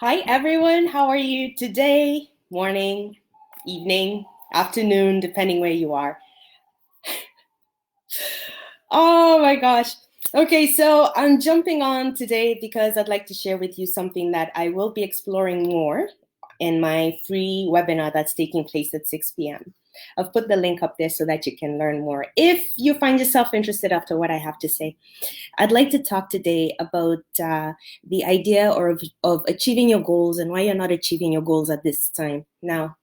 Hi, everyone. How are you today? Morning, evening, afternoon, depending where you are. Oh my gosh. Okay, so I'm jumping on today because I'd like to share with you something that I will be exploring more in my free webinar that's taking place at 6 p.m. I've put the link up there so that you can learn more if you find yourself interested after what I have to say. I'd like to talk today about the idea of achieving your goals and why you're not achieving your goals at this time. Now,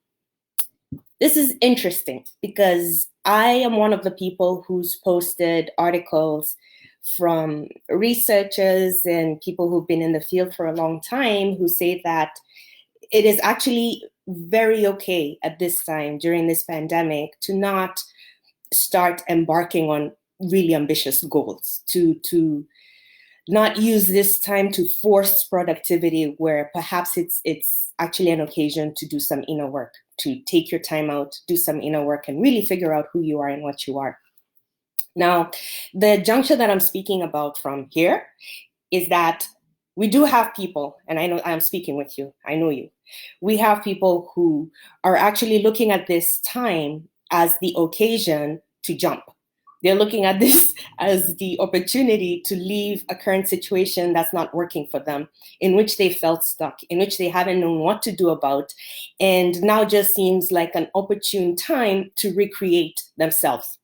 this is interesting because I am one of the people who's posted articles from researchers and people who've been in the field for a long time who say that it is actually very okay at this time during this pandemic to not start embarking on really ambitious goals, to not use this time to force productivity where perhaps it's actually an occasion to do some inner work, to take your time out, do some inner work, and really figure out who you are and what you are. Now, the juncture that I'm speaking about from here is that we do have people, and I know I'm speaking with you, I know you. We have people who are actually looking at this time as the occasion to jump. They're looking at this as the opportunity to leave a current situation that's not working for them, in which they felt stuck, in which they haven't known what to do about, and now just seems like an opportune time to recreate themselves.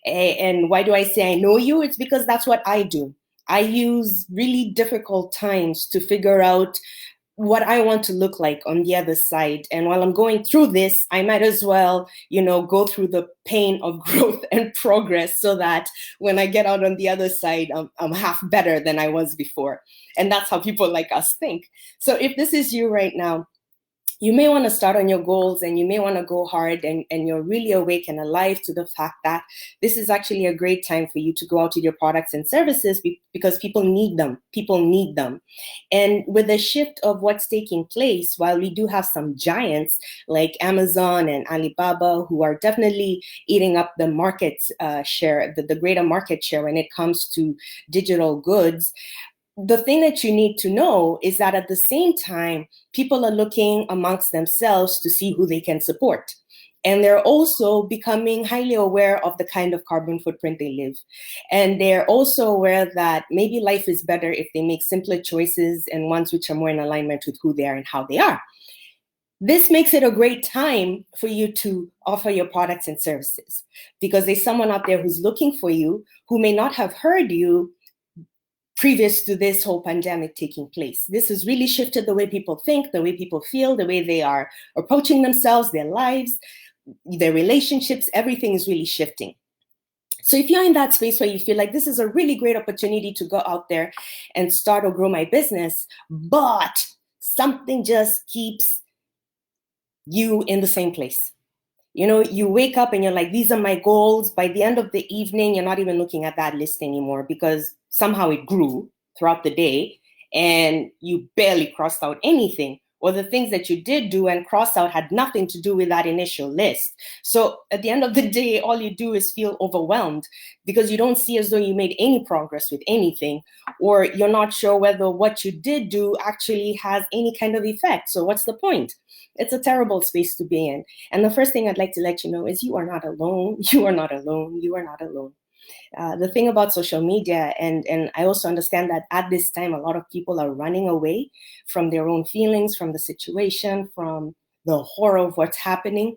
And why do I say I know you? It's because that's what I do. I use really difficult times to figure out what I want to look like on the other side. And while I'm going through this, I might as well, go through the pain of growth and progress so that when I get out on the other side, I'm half better than I was before. And that's how people like us think. So if this is you right now, you may want to start on your goals and you may want to go hard, and you're really awake and alive to the fact that this is actually a great time for you to go out with your products and services because people need them. People need them. And with the shift of what's taking place, while we do have some giants like Amazon and Alibaba who are definitely eating up the market share, the greater market share when it comes to digital goods, the thing that you need to know is that at the same time, people are looking amongst themselves to see who they can support. And they're also becoming highly aware of the kind of carbon footprint they live. And they're also aware that maybe life is better if they make simpler choices and ones which are more in alignment with who they are and how they are. This makes it a great time for you to offer your products and services because there's someone out there who's looking for you who may not have heard you previous to this whole pandemic taking place. This has really shifted the way people think, the way people feel, the way they are approaching themselves, their lives, their relationships, everything is really shifting. So if you're in that space where you feel like this is a really great opportunity to go out there and start or grow my business, but something just keeps you in the same place. You wake up and you're like, these are my goals. By the end of the evening, you're not even looking at that list anymore because somehow it grew throughout the day and you barely crossed out anything. Or the things that you did do and cross out had nothing to do with that initial list. So at the end of the day, all you do is feel overwhelmed because you don't see as though you made any progress with anything, or you're not sure whether what you did do actually has any kind of effect. So what's the point? It's a terrible space to be in. And the first thing I'd like to let you know is you are not alone. You are not alone. You are not alone. The thing about social media, and I also understand that at this time, a lot of people are running away from their own feelings, from the situation, from the horror of what's happening,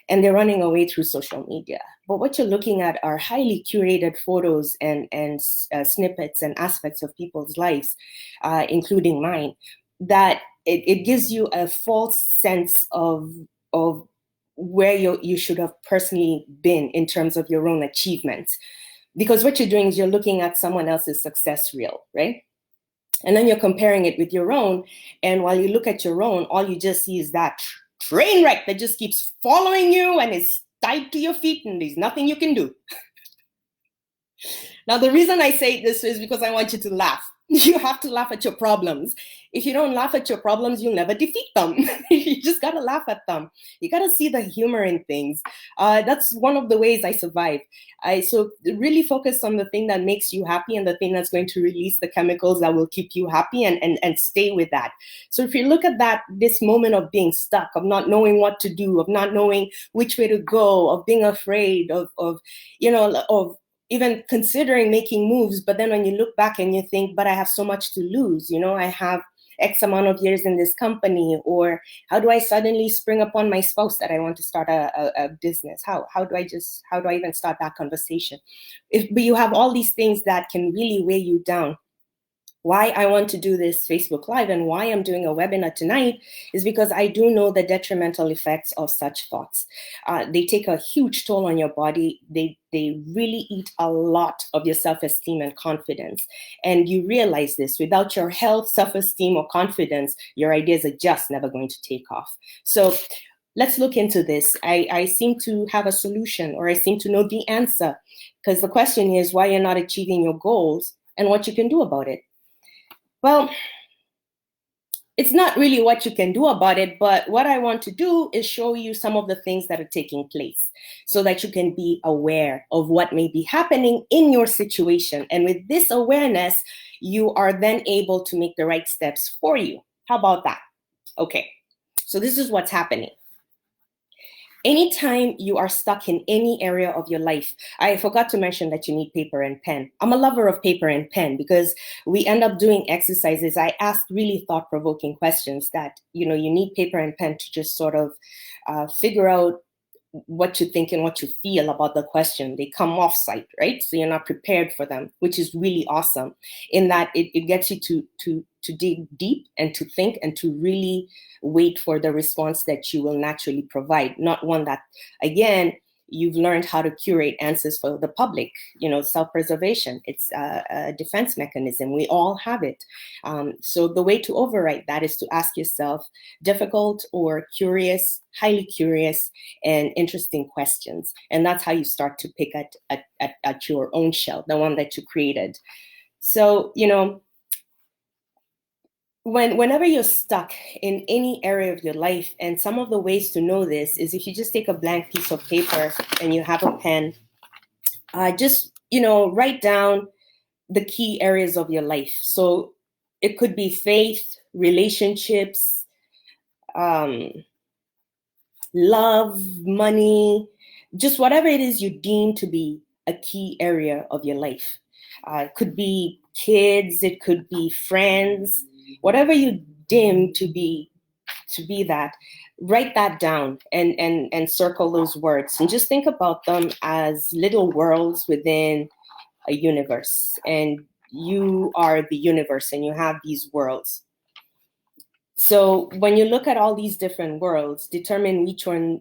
and they're running away through social media. But what you're looking at are highly curated photos and snippets and aspects of people's lives, including mine, that it gives you a false sense of where you should have personally been in terms of your own achievements. Because what you're doing is you're looking at someone else's success reel, right? And then you're comparing it with your own. And while you look at your own, all you just see is that train wreck that just keeps following you and is tied to your feet and there's nothing you can do. Now, the reason I say this is because I want you to laugh. You have to laugh at your problems. If you don't laugh at your problems, you'll never defeat them. You just got to laugh at them. You got to see the humor in things. That's one of the ways I survive. So really focus on the thing that makes you happy and the thing that's going to release the chemicals that will keep you happy, and stay with that. So if you look at that, this moment of being stuck, of not knowing what to do, of not knowing which way to go, of being afraid of even considering making moves, but then when you look back and you think, but I have so much to lose, I have X amount of years in this company, or how do I suddenly spring upon my spouse that I want to start a business? How do I even start that conversation? But you have all these things that can really weigh you down. Why I want to do this Facebook Live and why I'm doing a webinar tonight is because I do know the detrimental effects of such thoughts. They take a huge toll on your body. They really eat a lot of your self-esteem and confidence. And you realize this, without your health, self-esteem, or confidence, your ideas are just never going to take off. So let's look into this. I seem to have a solution, or I seem to know the answer, because the question is why you're not achieving your goals and what you can do about it. Well, it's not really what you can do about it, but what I want to do is show you some of the things that are taking place so that you can be aware of what may be happening in your situation. And with this awareness, you are then able to make the right steps for you. How about that? Okay, so this is what's happening. Anytime you are stuck in any area of your life, I forgot to mention that you need paper and pen. I'm a lover of paper and pen because we end up doing exercises. I ask really thought-provoking questions that, you need paper and pen to just sort of figure out what you think and what you feel about the question. They come off site, right? So you're not prepared for them, which is really awesome in that it gets you to dig deep and to think and to really wait for the response that you will naturally provide, not one that, again, you've learned how to curate answers for the public. Self-preservation, it's a defense mechanism. We all have it. So the way to override that is to ask yourself difficult or curious, highly curious, and interesting questions. And that's how you start to pick at your own shell, the one that you created. So, whenever you're stuck in any area of your life, and some of the ways to know this is if you just take a blank piece of paper and you have a pen, just, write down the key areas of your life. So it could be faith, relationships, love, money, just whatever it is you deem to be a key area of your life. It could be kids, it could be friends, whatever you deem to be that, write that down and circle those words and just think about them as little worlds within a universe. And you are the universe and you have these worlds. So when you look at all these different worlds, determine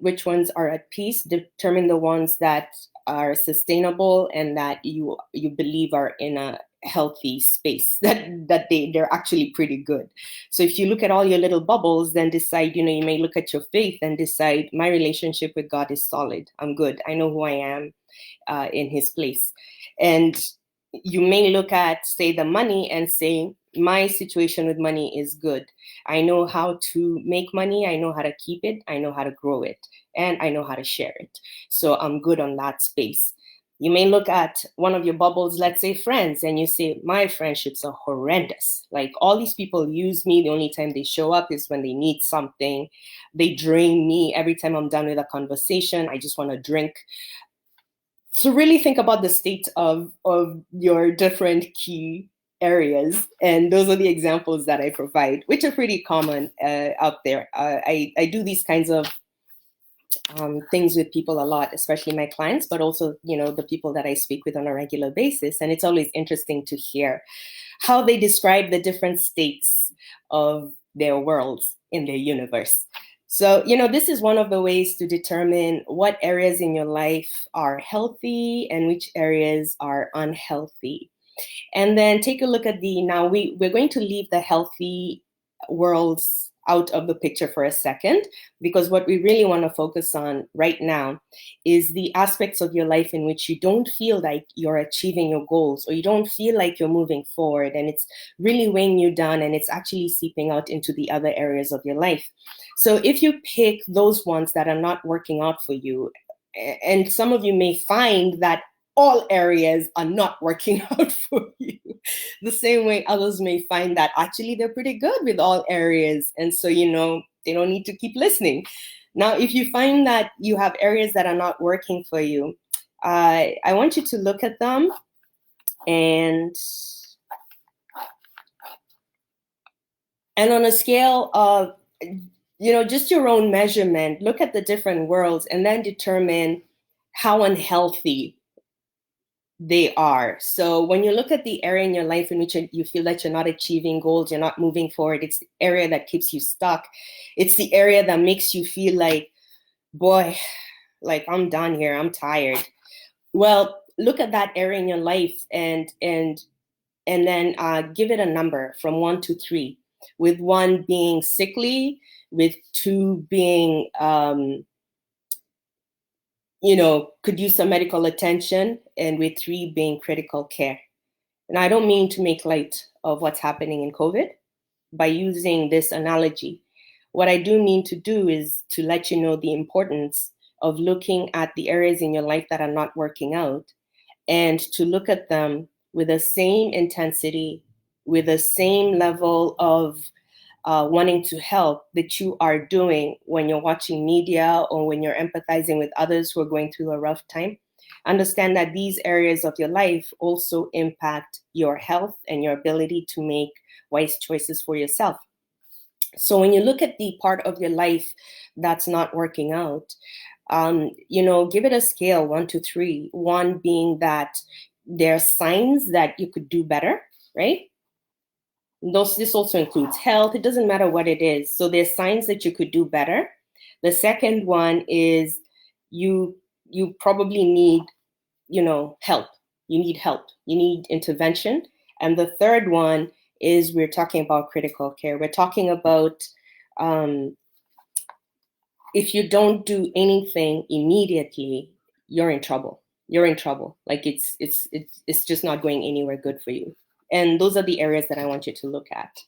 which ones are at peace, determine the ones that are sustainable and that you believe are in a healthy space, that they're actually pretty good. So if you look at all your little bubbles, then decide, you may look at your faith and decide, my relationship with God is solid. I'm good. I know who I am in his place. And you may look at, say, the money and say, my situation with money is good. I know how to make money. I know how to keep it. I know how to grow it. And I know how to share it. So I'm good on that space. You may look at one of your bubbles, let's say friends, and you say, my friendships are horrendous. Like, all these people use me. The only time they show up is when they need something. They drain me. Every time I'm done with a conversation, I just want to drink. So really think about the state of your different key areas. And those are the examples that I provide, which are pretty common out there. I do these kinds of things with people a lot, especially my clients, but also, the people that I speak with on a regular basis. And it's always interesting to hear how they describe the different states of their worlds in their universe. So, this is one of the ways to determine what areas in your life are healthy and which areas are unhealthy. And then take a look at now we're going to leave the healthy worlds out of the picture for a second, because what we really want to focus on right now is the aspects of your life in which you don't feel like you're achieving your goals, or you don't feel like you're moving forward, and it's really weighing you down, and it's actually seeping out into the other areas of your life. So if you pick those ones that are not working out for you, and some of you may find that all areas are not working out for you, the same way others may find that actually they're pretty good with all areas, and so they don't need to keep listening. Now, if you find that you have areas that are not working for you, I want you to look at them and on a scale of just your own measurement, look at the different worlds and then determine how unhealthy they are. So when you look at the area in your life in which you feel that you're not achieving goals, you're not moving forward, it's the area that keeps you stuck. It's the area that makes you feel like, boy, like I'm done here, I'm tired. Well, look at that area in your life and then give it a number from 1 to 3, with 1 being sickly, with 2 being could use some medical attention, and with 3 being critical care. And I don't mean to make light of what's happening in COVID by using this analogy. What I do mean to do is to let you know the importance of looking at the areas in your life that are not working out, and to look at them with the same intensity, with the same level of wanting to help that you are doing when you're watching media or when you're empathizing with others who are going through a rough time. Understand that these areas of your life also impact your health and your ability to make wise choices for yourself. So when you look at the part of your life that's not working out, give it a scale 1 to 3. 1 being that there are signs that you could do better, right? This also includes health. It doesn't matter what it is. So there's signs that you could do better. The second one is you probably need, help. You need help. You need intervention. And the third one is we're talking about critical care. We're talking about if you don't do anything immediately, you're in trouble. You're in trouble. Like it's just not going anywhere good for you. And those are the areas that I want you to look at.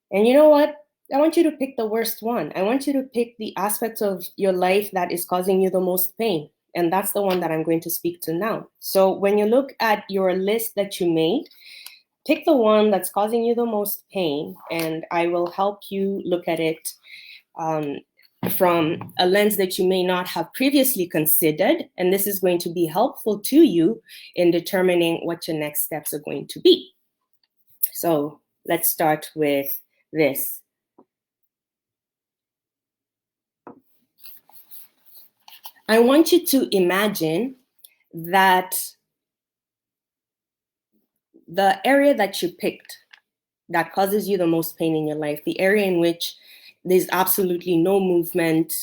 And you know what? I want you to pick the worst one. I want you to pick the aspect of your life that is causing you the most pain. And that's the one that I'm going to speak to now. So when you look at your list that you made, pick the one that's causing you the most pain, and I will help you look at it from a lens that you may not have previously considered. And this is going to be helpful to you in determining what your next steps are going to be. So let's start with this. I want you to imagine that the area that you picked that causes you the most pain in your life, the area in which there's absolutely no movement,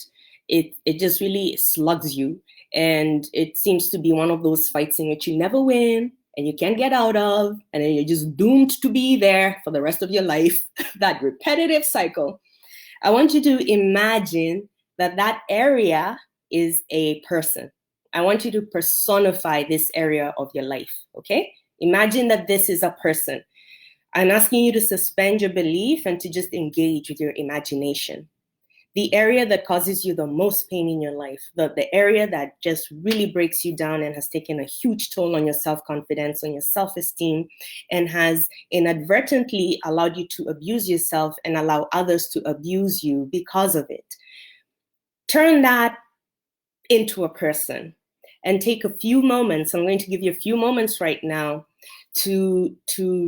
it just really slugs you, and it seems to be one of those fights in which you never win and you can't get out of, and then you're just doomed to be there for the rest of your life, that repetitive cycle. I want you to imagine that area is a person. I want you to personify this area of your life, okay? Imagine that this is a person. I'm asking you to suspend your belief and to just engage with your imagination. The area that causes you the most pain in your life, the area that just really breaks you down and has taken a huge toll on your self-confidence, on your self-esteem, and has inadvertently allowed you to abuse yourself and allow others to abuse you because of it. Turn that into a person and take a few moments. I'm going to give you a few moments right now to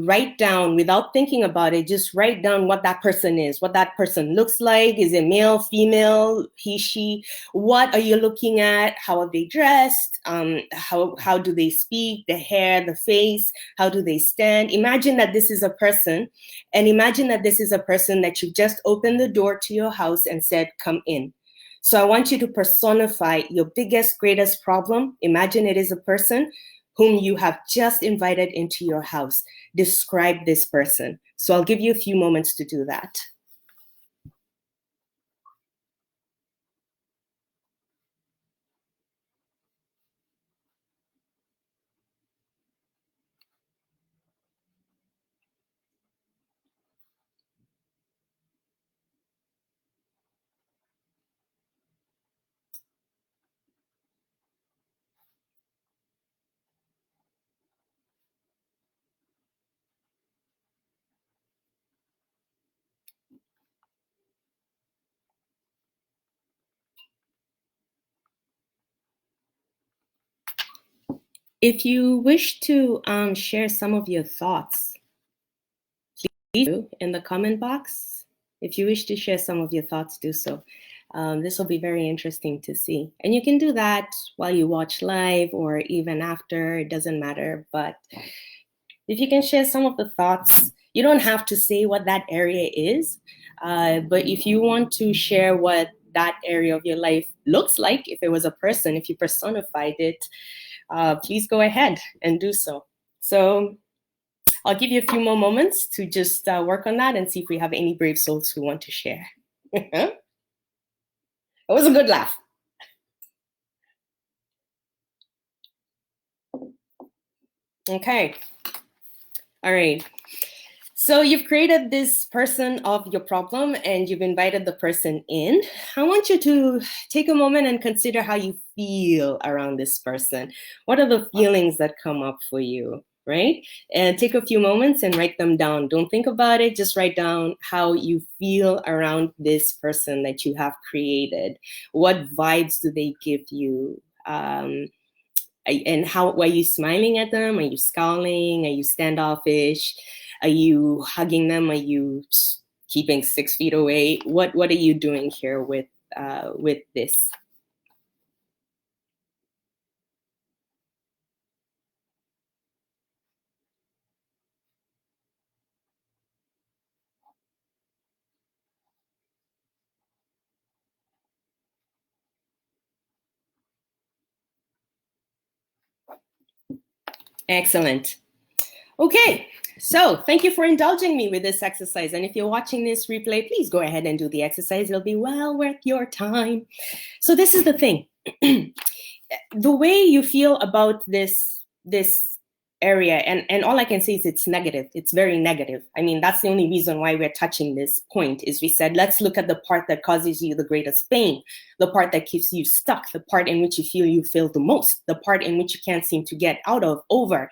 write down, without thinking about it, just write down what that person is, what that person looks like. Is it male, female, he, she? What are you looking at? How are they dressed? How do they speak? The hair, the face, how do they stand? Imagine that this is a person, and imagine that this is a person that you just opened the door to your house and said, come in. So I want you to personify your biggest, greatest problem. Imagine it is a person whom you have just invited into your house. Describe this person. So I'll give you a few moments to do that. If you wish to share some of your thoughts, please do in the comment box. If you wish to share some of your thoughts, do so. This will be very interesting to see. And you can do that while you watch live or even after, it doesn't matter. But if you can share some of the thoughts, you don't have to say what that area is. But if you want to share what that area of your life looks like, if it was a person, if you personified it, please go ahead and do so. So I'll give you a few more moments to just work on that and see if we have any brave souls who want to share. It was a good laugh. Okay. All right. So you've created this person of your problem and you've invited the person in. I want you to take a moment and consider how you feel around this person. What are the feelings that come up for you, right? And take a few moments and write them down. Don't think about it, just write down how you feel around this person that you have created. What vibes do they give you? And how are you smiling at them? Are you scowling? Are you standoffish? Are you hugging them? Are you keeping 6 feet away? What are you doing here with this? Excellent. Okay, so thank you for indulging me with this exercise. And if you're watching this replay, please go ahead and do the exercise. It'll be well worth your time. So this is the thing. The way you feel about this area, and all I can say is it's negative. It's very negative. I mean, that's the only reason why we're touching this point is we said, let's look at the part that causes you the greatest pain, the part that keeps you stuck, the part in which you feel the most, the part in which you can't seem to get out of, over.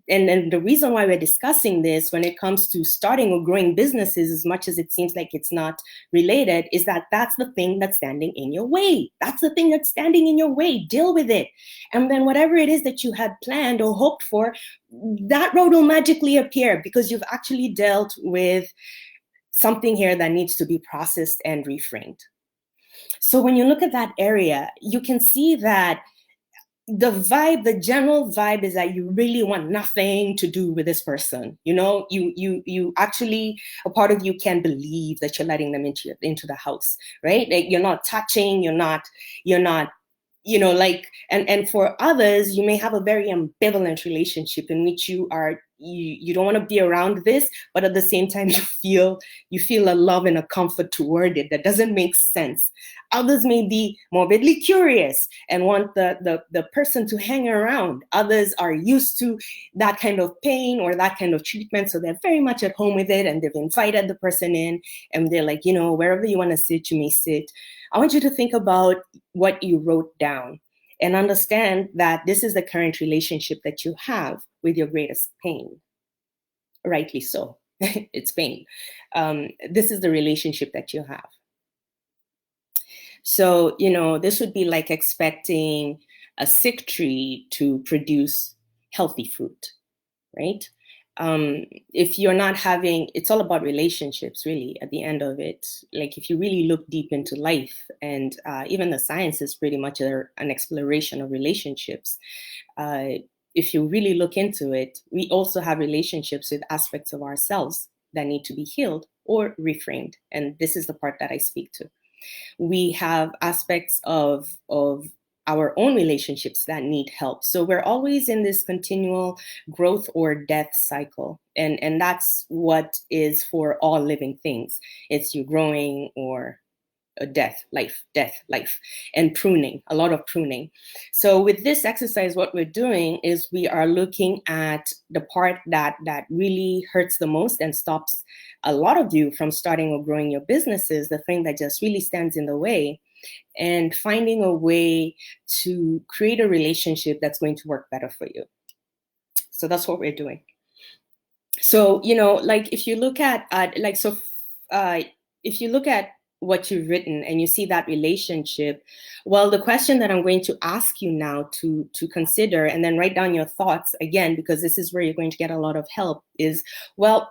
And then the reason why we're discussing this when it comes to starting or growing businesses, as much as it seems like it's not related, is that that's the thing that's standing in your way. That's the thing that's standing in your way. Deal with it. And then whatever it is that you had planned or hoped for, that road will magically appear because you've actually dealt with something here that needs to be processed and reframed. So when you look at that area, you can see that the vibe, the general vibe is that you really want nothing to do with this person. You know, you actually, a part of you can't believe that you're letting them into the house, right? Like you're not touching, you're not, you know, like, and for others, you may have a very ambivalent relationship in which you don't want to be around this, but at the same time you feel a love and a comfort toward it that doesn't make sense. Others may be morbidly curious and want the person to hang around. Others are used to that kind of pain or that kind of treatment, so they're very much at home with it, and they've invited the person in, and they're like, you know, wherever you want to sit, you may sit. I want you to think about what you wrote down and understand that this is the current relationship that you have with your greatest pain. Rightly so. It's pain. This is the relationship that you have. So, you know, this would be like expecting a sick tree to produce healthy fruit, right? If you're not having, it's all about relationships, really, at the end of it. Like if you really look deep into life, and even the science is pretty much an exploration of relationships. If you really look into it, we also have relationships with aspects of ourselves that need to be healed or reframed. And this is the part that I speak to. We have aspects of our own relationships that need help. So we're always in this continual growth or death cycle. And that's what is for all living things. It's you growing or death, life, and pruning, a lot of pruning. So with this exercise, what we're doing is we are looking at the part that really hurts the most and stops a lot of you from starting or growing your businesses, the thing that just really stands in the way, and finding a way to create a relationship that's going to work better for you. So that's what we're doing. So, you know, like if you look at if you look at what you've written and you see that relationship, well, the question that I'm going to ask you now to consider, and then write down your thoughts again, because this is where you're going to get a lot of help, is, well,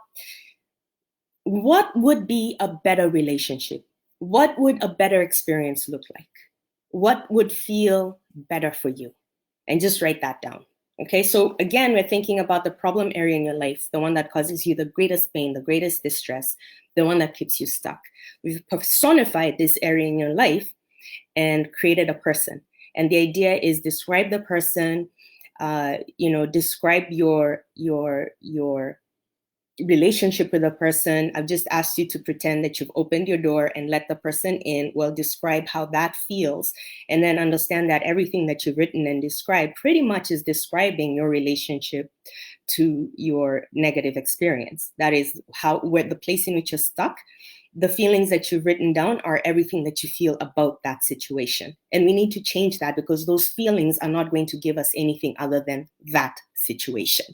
what would be a better relationship? What would a better experience look like? What would feel better for you? And just write that down. Okay, so again, we're thinking about the problem area in your life, the one that causes you the greatest pain, the greatest distress, the one that keeps you stuck. We've personified this area in your life and created a person. And the idea is describe the person, describe your relationship with a person. I've just asked you to pretend that you've opened your door and let the person in. Well, describe how that feels, and then understand that everything that you've written and described pretty much is describing your relationship to your negative experience. That is where the place in which you're stuck. The feelings that you've written down are everything that you feel about that situation. And we need to change that, because those feelings are not going to give us anything other than that situation.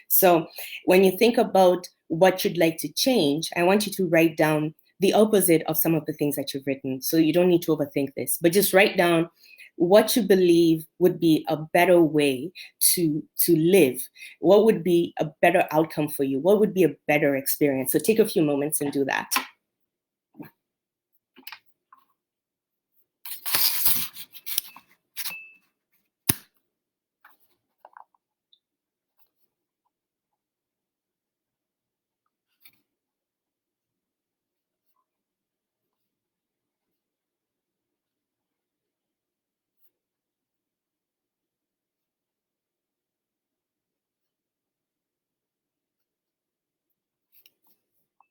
So when you think about what you'd like to change, I want you to write down the opposite of some of the things that you've written. So you don't need to overthink this, but just write down what you believe would be a better way to live. What would be a better outcome for you? What would be a better experience? So take a few moments and do that.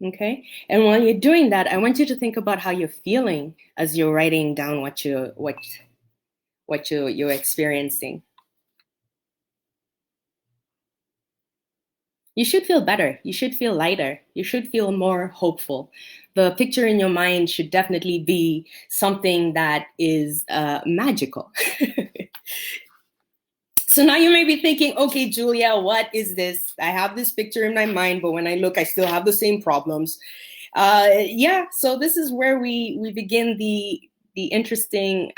Okay. And while you're doing that, I want you to think about how you're feeling as you're writing down what you're experiencing. You should feel better. You should feel lighter. You should feel more hopeful. The picture in your mind should definitely be something that is magical. So now you may be thinking, okay, Julia, what is this? I have this picture in my mind, but when I look, I still have the same problems. So this is where we begin the interesting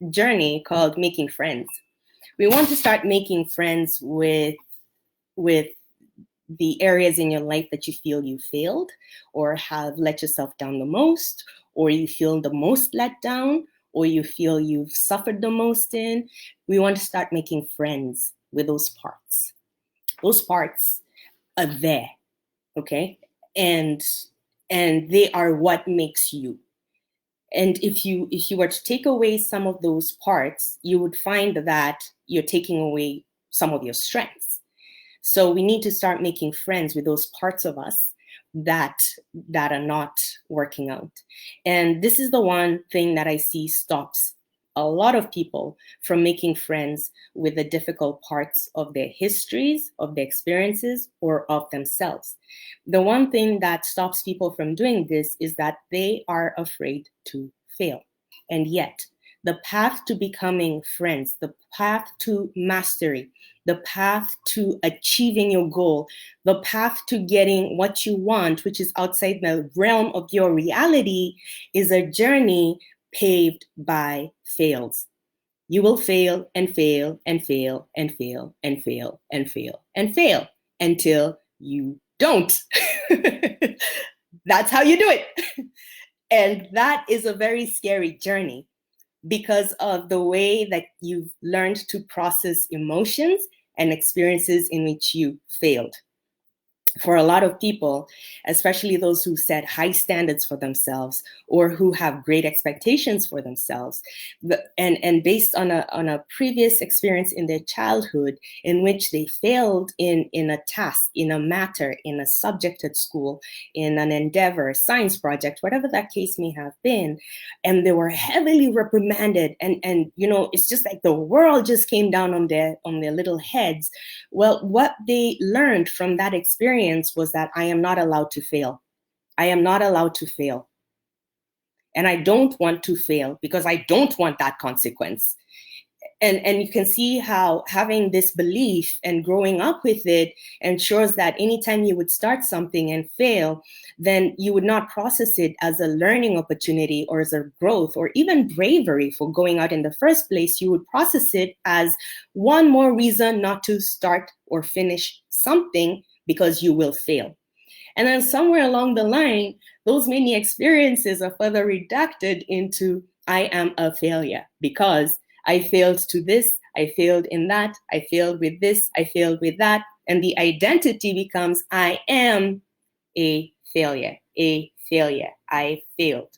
journey called making friends. We want to start making friends with the areas in your life that you feel you failed or have let yourself down the most, or you feel the most let down, or you feel you've suffered the most in. We want to start making friends with those parts. Those parts are there, okay? And they are what makes you. And if you were to take away some of those parts, you would find that you're taking away some of your strengths. So we need to start making friends with those parts of us that are not working out. And this is the one thing that I see stops a lot of people from making friends with the difficult parts of their histories, of their experiences, or of themselves. The one thing that stops people from doing this is that they are afraid to fail. And yet, the path to becoming friends, the path to mastery, the path to achieving your goal, the path to getting what you want, which is outside the realm of your reality, is a journey paved by fails. You will fail and fail and fail and fail and fail and fail and fail until you don't. That's how you do it. And that is a very scary journey because of the way that you've learned to process emotions and experiences in which you failed. For a lot of people, especially those who set high standards for themselves or who have great expectations for themselves, and based on a previous experience in their childhood in which they failed in a task, in a matter, in a subject at school, in an endeavor, science project, whatever that case may have been, and they were heavily reprimanded, and it's just like the world just came down on their little heads. Well, what they learned from that experience was that I am not allowed to fail. I am not allowed to fail. And I don't want to fail because I don't want that consequence. And you can see how having this belief and growing up with it ensures that anytime you would start something and fail, then you would not process it as a learning opportunity or as a growth or even bravery for going out in the first place. You would process it as one more reason not to start or finish something because you will fail. And then somewhere along the line, those many experiences are further reducted into I am a failure because I failed to this, I failed in that, I failed with this, I failed with that. And the identity becomes I am a failure, I failed.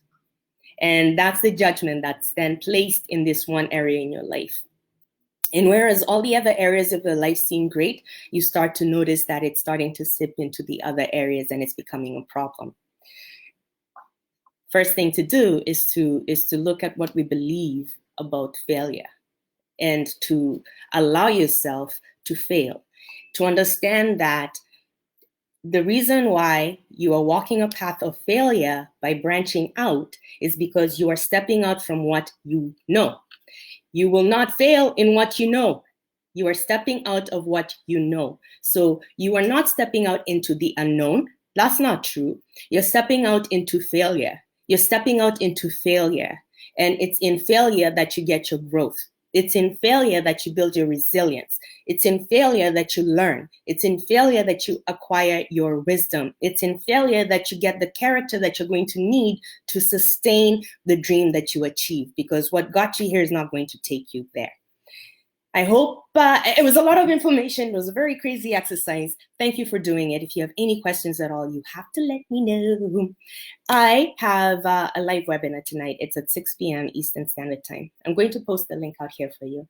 And that's the judgment that's then placed in this one area in your life. And whereas all the other areas of your life seem great, you start to notice that it's starting to sip into the other areas and it's becoming a problem. First thing to do is to look at what we believe about failure and to allow yourself to fail, to understand that the reason why you are walking a path of failure by branching out is because you are stepping out from what you know. You will not fail in what you know. You are stepping out of what you know. So you are not stepping out into the unknown. That's not true. You're stepping out into failure. You're stepping out into failure. And it's in failure that you get your growth. It's in failure that you build your resilience. It's in failure that you learn. It's in failure that you acquire your wisdom. It's in failure that you get the character that you're going to need to sustain the dream that you achieve, because what got you here is not going to take you there. I hope it was a lot of information. It was a very crazy exercise. Thank you for doing it. If you have any questions at all, you have to let me know. I have a live webinar tonight. It's at 6 p.m. Eastern Standard Time. I'm going to post the link out here for you.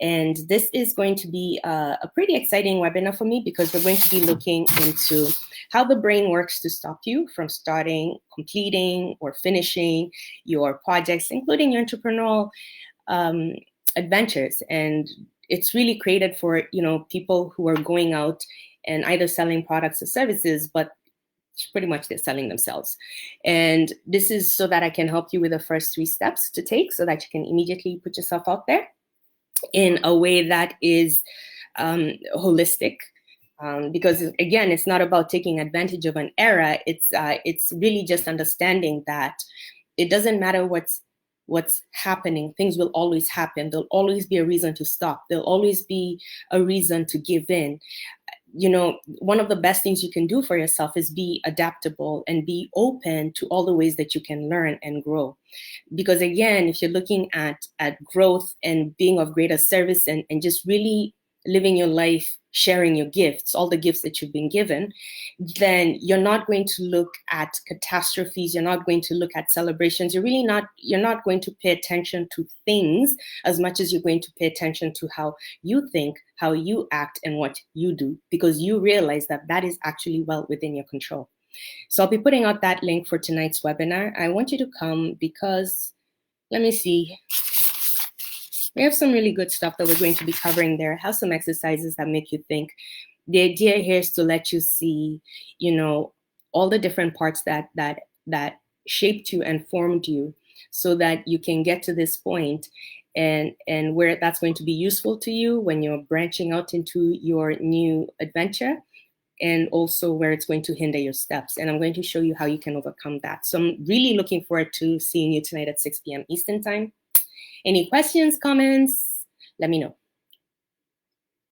And this is going to be a pretty exciting webinar for me because we're going to be looking into how the brain works to stop you from starting, completing, or finishing your projects, including your entrepreneurial adventures. And it's really created for, people who are going out and either selling products or services, but pretty much they're selling themselves. And this is so that I can help you with the first 3 steps to take so that you can immediately put yourself out there in a way that is holistic. Because again, it's not about taking advantage of an era. It's really just understanding that it doesn't matter what's happening. Things will always happen. There'll always be a reason to stop. There'll always be a reason to give in. One of the best things you can do for yourself is be adaptable and be open to all the ways that you can learn and grow. Because again, if you're looking at growth and being of greater service and just really living your life, sharing your gifts, all the gifts that you've been given, then you're not going to look at catastrophes. You're not going to look at celebrations. You're not going to pay attention to things as much as you're going to pay attention to how you think, how you act, and what you do, because you realize that is actually well within your control. So I'll be putting out that link for tonight's webinar. I want you to come because, let me see. We have some really good stuff that we're going to be covering there. I have some exercises that make you think. The idea here is to let you see, all the different parts that shaped you and formed you so that you can get to this point and where that's going to be useful to you when you're branching out into your new adventure, and also where it's going to hinder your steps. And I'm going to show you how you can overcome that. So I'm really looking forward to seeing you tonight at 6 p.m. Eastern Time. Any questions, comments? Let me know.